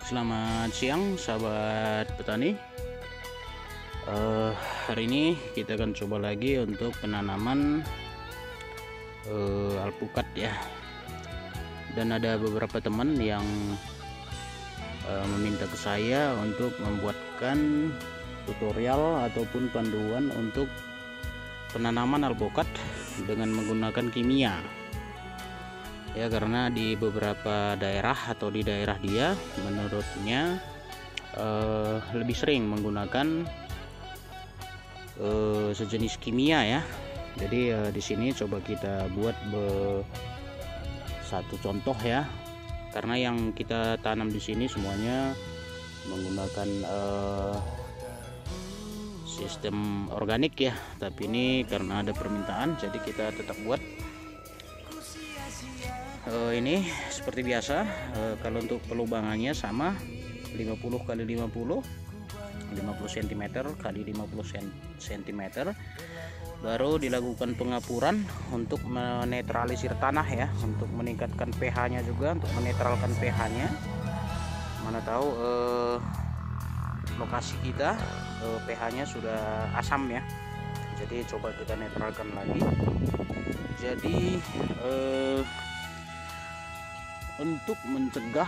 Baik, selamat siang sahabat petani. Hari ini kita akan coba lagi untuk penanaman alpukat ya. Dan ada beberapa teman yang meminta ke saya untuk membuatkan tutorial ataupun panduan untuk penanaman alpukat dengan menggunakan kimia. Ya, karena di beberapa daerah atau di daerah dia menurutnya lebih sering menggunakan sejenis kimia ya. Jadi di sini coba kita buat satu contoh ya, karena yang kita tanam di sini semuanya menggunakan sistem organik ya, tapi ini karena ada permintaan jadi kita tetap buat. Ini seperti biasa, kalau untuk pelubangannya sama 50 kali 50 cm kali 50 cm, baru dilakukan pengapuran untuk menetralisir tanah ya, untuk meningkatkan pH-nya juga, untuk menetralkan pH-nya. Mana tahu lokasi kita pH-nya sudah asam ya, jadi coba kita netralkan lagi. Jadi untuk mencegah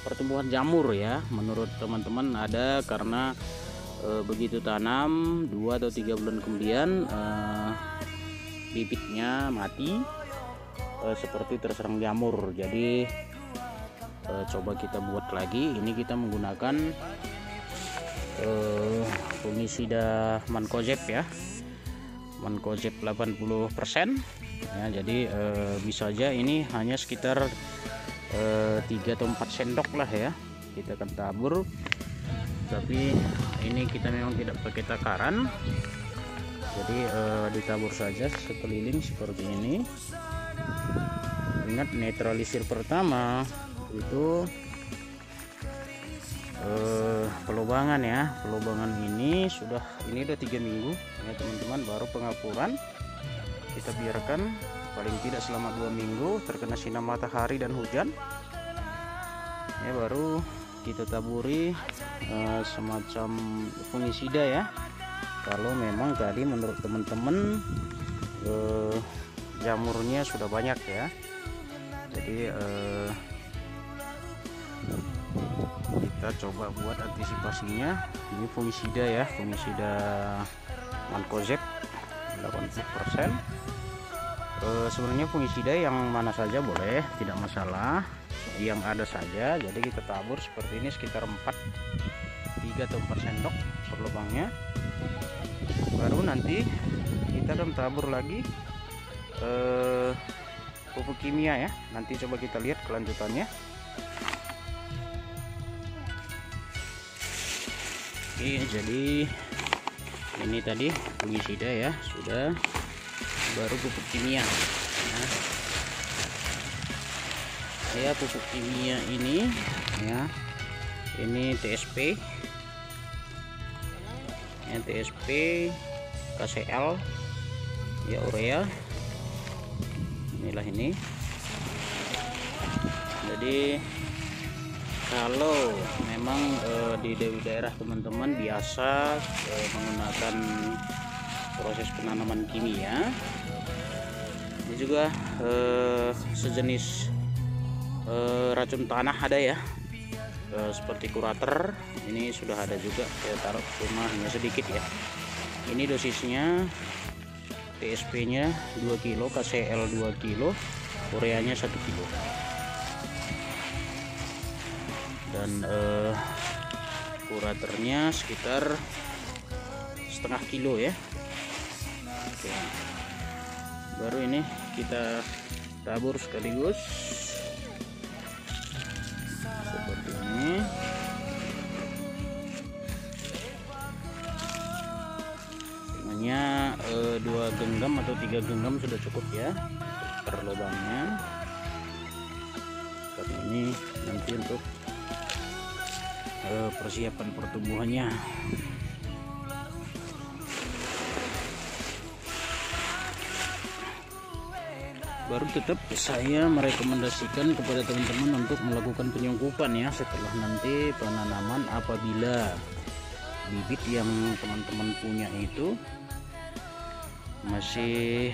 pertumbuhan jamur ya, menurut teman-teman ada karena begitu tanam 2 atau 3 bulan kemudian bibitnya mati seperti terserang jamur. Jadi coba kita buat lagi. Ini kita menggunakan fungisida Mancozeb ya, Mancozeb 80% ya. Jadi bisa aja ini hanya sekitar 3 atau 4 sendok lah ya, kita akan tabur. Tapi ini kita memang tidak pakai takaran, jadi ditabur saja sekeliling seperti ini. Ingat, netralisir pertama itu pelubangan ya. Pelubangan ini udah 3 minggu ya teman-teman, baru pengapuran. Kita biarkan paling tidak selama 2 minggu terkena sinar matahari dan hujan ya, baru kita taburi semacam fungisida ya, kalau memang tadi menurut teman-teman jamurnya sudah banyak ya. Jadi kita coba buat antisipasinya. Ini fungisida ya, fungisida Mancozeb 80%. Sebenarnya fungisida yang mana saja boleh, tidak masalah, yang ada saja. Jadi kita tabur seperti ini sekitar 3 atau 4 sendok per lubangnya. Baru nanti kita akan tabur lagi pupuk kimia ya. Nanti coba kita lihat kelanjutannya. Oke, jadi ini tadi fungisida ya sudah, baru pupuk kimia ya. Pupuk kimia ini ya, ini TSP ya, TSP KCL ya, urea. Inilah ini. Jadi kalau memang di daerah teman-teman biasa menggunakan proses penanaman kimia, ini juga sejenis racun tanah ada ya, seperti kurater. Ini sudah ada juga, saya taruh cuma hanya sedikit ya. Ini dosisnya TSP nya 2 kilo, KCL 2 kilo, ureanya 1 kilo, dan kuraternya sekitar setengah kilo ya. Oke. Baru ini kita tabur sekaligus seperti ini. Hanya 2 genggam atau 3 genggam sudah cukup ya per lubangnya. Tapi ini nanti untuk persiapan pertumbuhannya. baru tetap saya merekomendasikan kepada teman-teman untuk melakukan penyungkupan ya setelah nanti penanaman. Apabila bibit yang teman-teman punya itu masih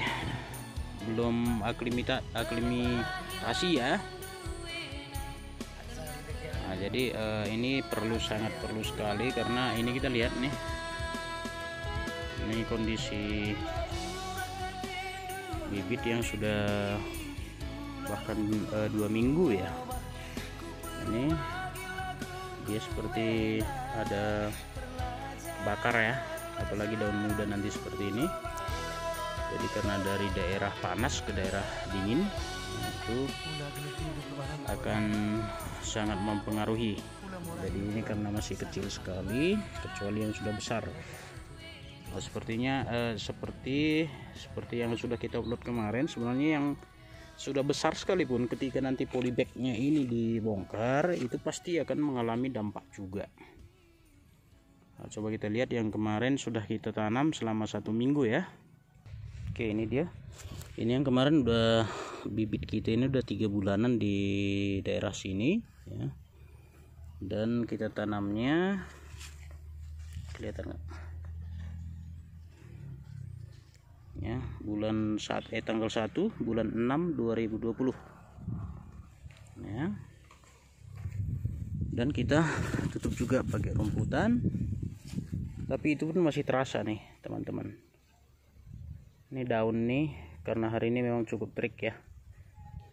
belum aklimatasi ya. Nah, jadi ini sangat perlu sekali, karena ini kita lihat nih, ini kondisi bibit yang sudah bahkan 2 minggu ya. Ini dia seperti ada bakar ya, apalagi daun muda nanti seperti ini. Jadi karena dari daerah panas ke daerah dingin itu akan sangat mempengaruhi. Jadi ini karena masih kecil sekali, kecuali yang sudah besar. Nah, sepertinya seperti yang sudah kita upload kemarin, sebenarnya yang sudah besar sekalipun ketika nanti polybagnya ini dibongkar itu pasti akan mengalami dampak juga. Nah, coba kita lihat yang kemarin sudah kita tanam selama 1 minggu ya. Oke, ini dia. Ini yang kemarin udah bibit kita ini udah 3 bulanan di daerah sini ya. Dan kita tanamnya, kelihatan nggak? Ya, tanggal 1 bulan 6 2020 ya. Dan kita tutup juga pakai rumputan, tapi itu pun masih terasa nih teman-teman. Ini daun nih, karena hari ini memang cukup terik ya,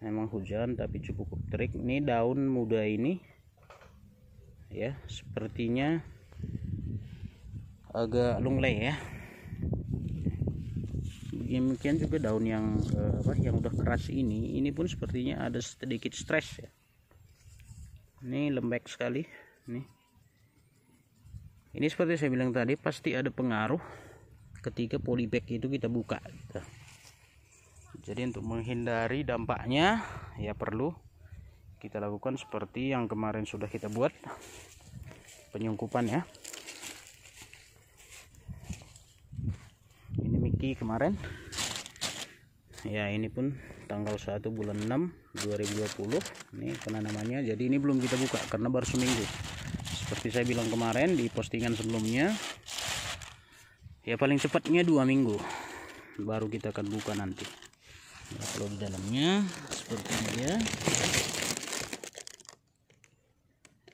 memang hujan tapi cukup terik. Ini daun muda ini ya, sepertinya agak lunglai ya. Demikian juga daun yang yang udah keras ini pun sepertinya ada sedikit stres ya. Ini lembek sekali nih. Ini seperti saya bilang tadi, pasti ada pengaruh ketika polybag itu kita buka gitu. Jadi untuk menghindari dampaknya ya perlu kita lakukan seperti yang kemarin sudah kita buat, penyungkupan ya. Ini Miki kemarin ya, ini pun tanggal 1 bulan 6 2020 ini penanamannya. Jadi ini belum kita buka karena baru seminggu, seperti saya bilang kemarin di postingan sebelumnya ya, paling cepatnya 2 minggu baru kita akan buka nanti ya. Kalau di dalamnya seperti ini ya,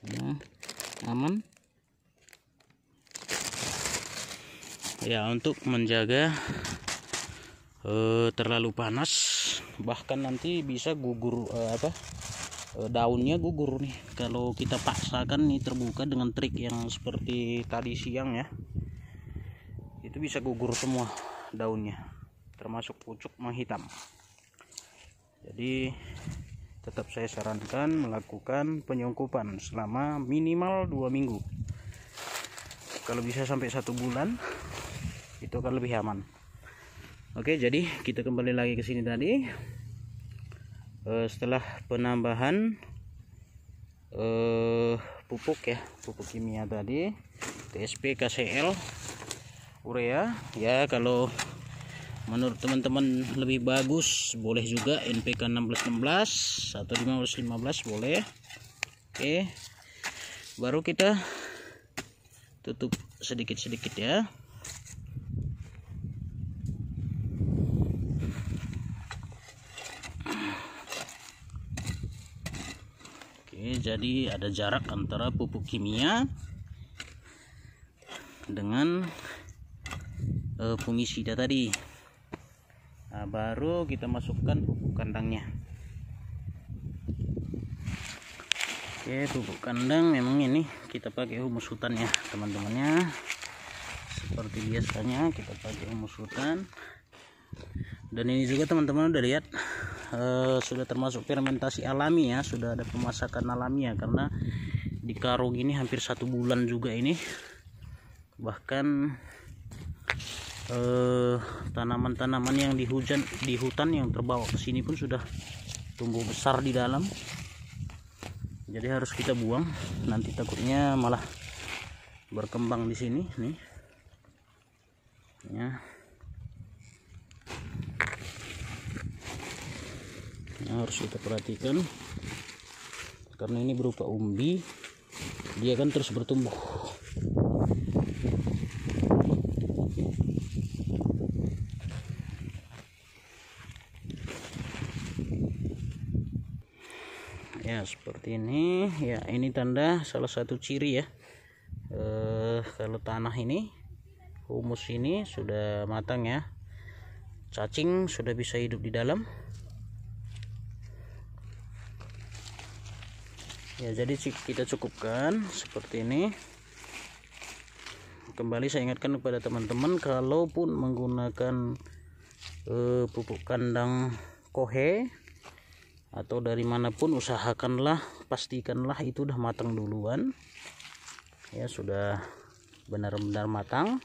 nah, aman ya. Untuk menjaga terlalu panas, bahkan nanti bisa gugur daunnya gugur nih kalau kita paksakan nih terbuka dengan trik yang seperti tadi siang ya. Itu bisa gugur semua daunnya, termasuk pucuk menghitam. Jadi tetap saya sarankan melakukan penyungkupan selama minimal 2 minggu. Kalau bisa sampai 1 bulan itu akan lebih aman. Oke, jadi kita kembali lagi ke sini tadi. Setelah penambahan pupuk ya, pupuk kimia tadi, TSP, KCL, urea ya. Kalau menurut teman-teman lebih bagus boleh juga NPK 16-16 atau 15-15 boleh. Oke, baru kita tutup sedikit-sedikit ya. Oke, jadi ada jarak antara pupuk kimia dengan fungisida tadi. Nah, baru kita masukkan pupuk kandangnya. Oke, pupuk kandang memang ini kita pakai humus hutan ya teman-temannya. Seperti biasanya kita pakai humus hutan. Dan ini juga teman-teman udah lihat sudah termasuk fermentasi alami ya, sudah ada pemasakan alami ya, karena di karung ini hampir 1 bulan juga ini. Bahkan tanaman-tanaman yang di hutan yang terbawa ke sini pun sudah tumbuh besar di dalam. Jadi harus kita buang, nanti takutnya malah berkembang di sini nih ya. harus kita perhatikan, karena ini berupa umbi, dia akan terus bertumbuh. Ya seperti ini ya, ini tanda salah satu ciri ya, kalau tanah ini, humus ini sudah matang ya, cacing sudah bisa hidup di dalam ya. Jadi kita cukupkan seperti ini. Kembali saya ingatkan kepada teman-teman, kalaupun menggunakan pupuk kandang kohe atau dari manapun, usahakanlah, pastikanlah itu udah matang duluan ya, sudah benar-benar matang.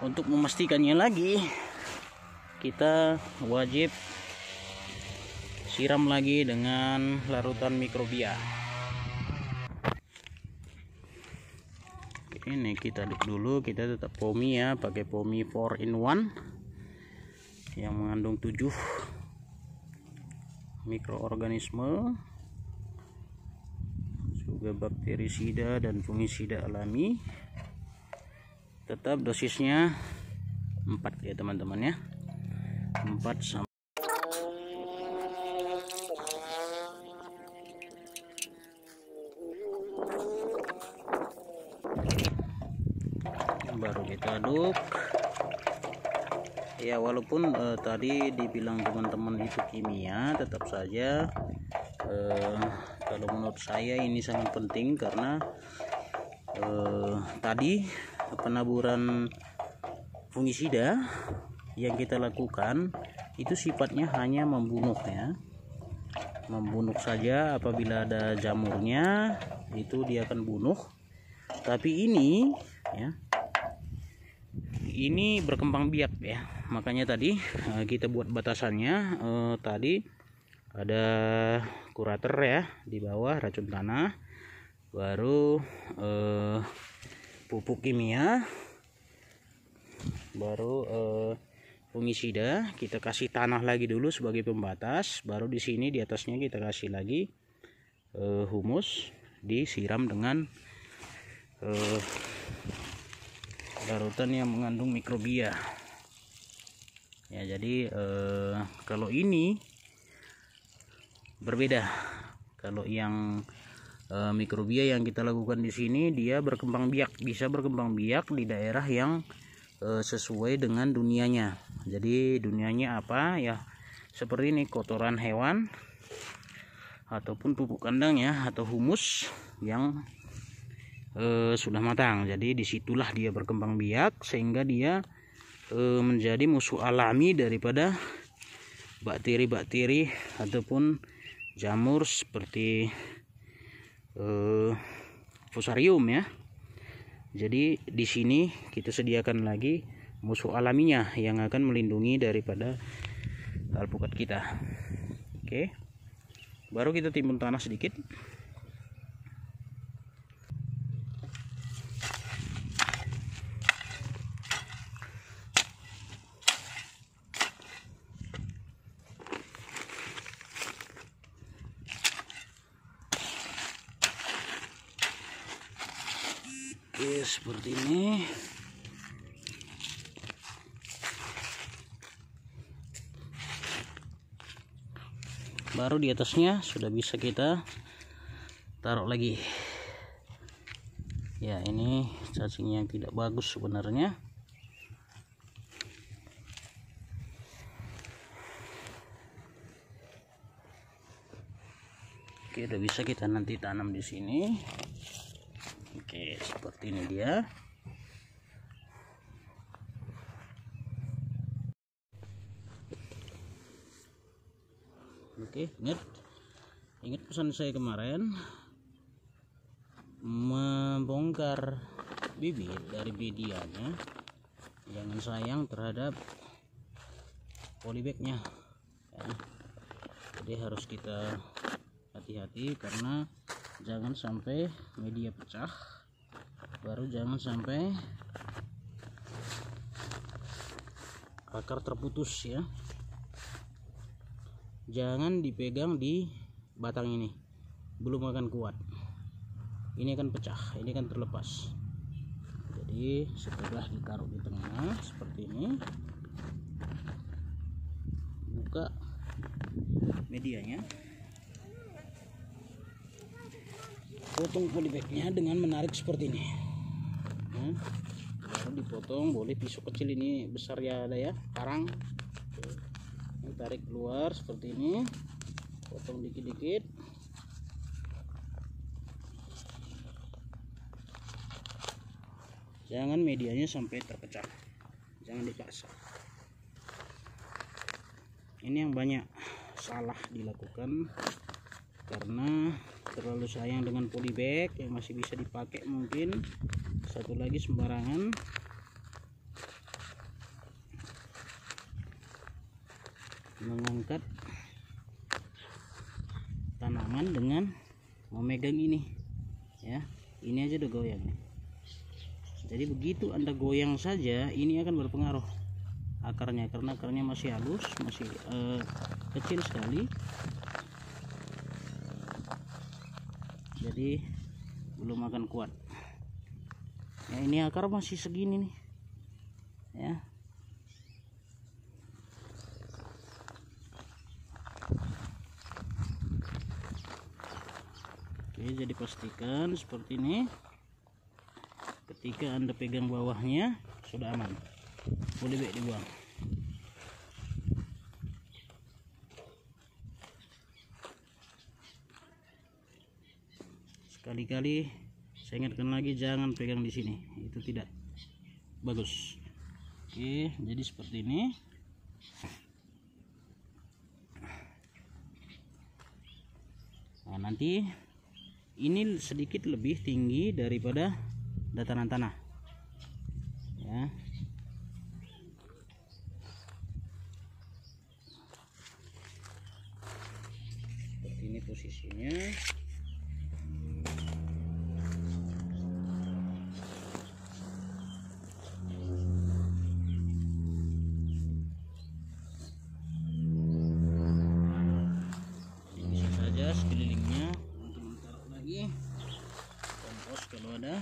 Untuk memastikannya lagi, kita wajib siram lagi dengan larutan mikrobia. Ini kita aduk dulu, kita tetap POMI ya, pakai POMI 4-in-1 yang mengandung 7 mikroorganisme, juga bakterisida dan fungisida alami. Tetap dosisnya 4 ya teman-teman ya, 4 sampai baru kita aduk ya. Walaupun tadi dibilang teman-teman itu kimia, tetap saja kalau menurut saya ini sangat penting, karena tadi penaburan fungisida yang kita lakukan itu sifatnya hanya membunuh ya, membunuh saja. Apabila ada jamurnya itu dia akan bunuh, tapi ini ya, ini berkembang biak ya. Makanya tadi kita buat batasannya, tadi ada kurator ya di bawah, racun tanah, baru pupuk kimia, baru fungisida. Kita kasih tanah lagi dulu sebagai pembatas, baru di sini di atasnya kita kasih lagi humus, disiram dengan larutan yang mengandung mikrobia ya. Jadi kalau ini berbeda, kalau yang mikrobia yang kita lakukan di sini, dia berkembang biak, bisa berkembang biak di daerah yang sesuai dengan dunianya. Jadi dunianya apa ya, seperti ini, kotoran hewan ataupun pupuk kandang ya, atau humus yang sudah matang. Jadi disitulah dia berkembang biak, sehingga dia menjadi musuh alami daripada bakteri-bakteri ataupun jamur seperti fusarium ya. Jadi di sini kita sediakan lagi musuh alaminya yang akan melindungi daripada alpukat kita. Oke, baru kita timbun tanah sedikit. Oke, seperti ini. Baru di atasnya sudah bisa kita taruh lagi ya. Ini cacing yang tidak bagus sebenarnya. Oke, udah bisa kita nanti tanam di sini. Oke, seperti ini dia. Oke, ingat pesan saya kemarin, membongkar bibit dari medianya, jangan sayang terhadap polybagnya ya. Jadi harus kita hati-hati, karena jangan sampai media pecah, baru jangan sampai akar terputus ya. Jangan dipegang di batang ini, belum akan kuat. Ini akan pecah, ini akan terlepas. Jadi setelah ditaruh di tengah seperti ini, buka medianya, potong polybagnya dengan menarik seperti ini. Nah, baru dipotong, boleh pisau kecil, ini besar ya ada ya, parang. Ini tarik keluar seperti ini, potong dikit-dikit. Jangan medianya sampai terpecah, jangan dipaksa. Ini yang banyak salah dilakukan karena terlalu sayang dengan polybag yang masih bisa dipakai. Mungkin satu lagi sembarangan. Mengangkat tanaman dengan memegang ini ya, ini aja udah goyang nih. Jadi begitu Anda goyang saja, ini akan berpengaruh akarnya, karena akarnya masih halus, masih kecil sekali. Jadi belum akan kuat ya. Ini akar masih segini nih ya. Oke, jadi pastikan seperti ini. Ketika Anda pegang bawahnya sudah aman, boleh baik dibuang. Sekali-kali saya ingatkan lagi, jangan pegang di sini, itu tidak bagus. Oke, jadi seperti ini. Nah, nanti ini sedikit lebih tinggi daripada dataran tanah ya. Seperti ini posisinya. Bisa saja sekelilingnya untuk taruh lagi kompos kalau ada.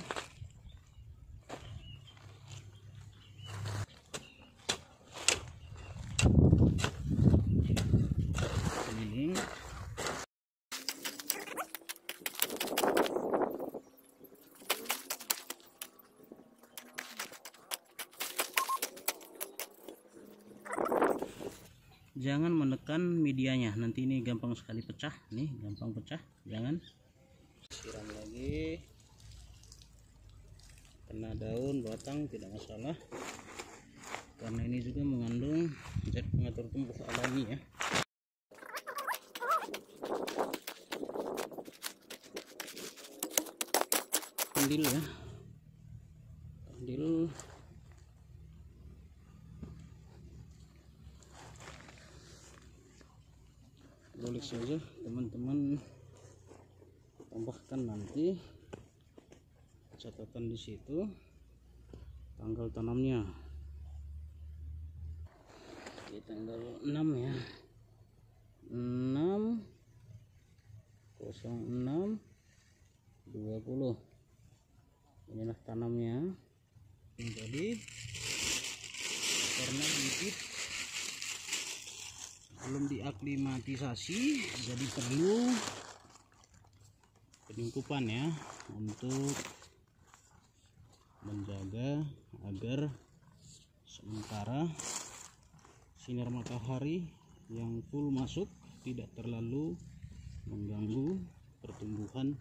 Jangan menekan medianya, nanti ini gampang sekali pecah. Nih gampang pecah, jangan. Siram lagi, kena daun batang tidak masalah, karena ini juga mengandung zat pengatur tumbuh alami ya. Kandil ya, kandil. Boleh saja teman-teman tambahkan nanti catatan di situ tanggal tanamnya di tanggal 6 ya, 6/06/20. Inilah tanamnya. Jadi karena bibit belum diaklimatisasi, jadi perlu penyungkupan ya, untuk menjaga agar sementara sinar matahari yang full masuk tidak terlalu mengganggu pertumbuhan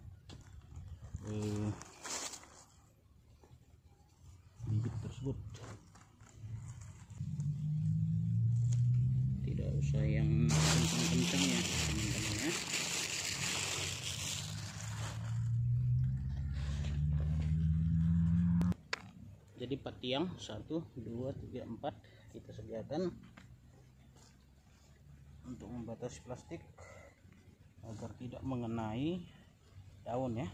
bibit tersebut. Tidak usah yang kencang-kencang ya teman-teman ya. Jadi 4 tiang, 1, 2, 3, 4 kita sediakan untuk membatasi plastik agar tidak mengenai daun ya.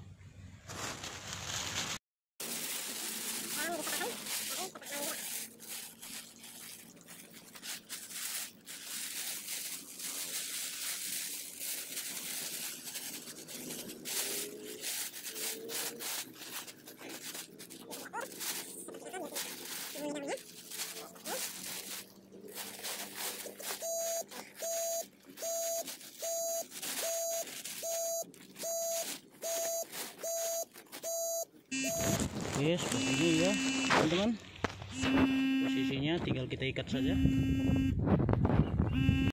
Oke, seperti ini ya teman-teman, posisinya tinggal kita ikat saja.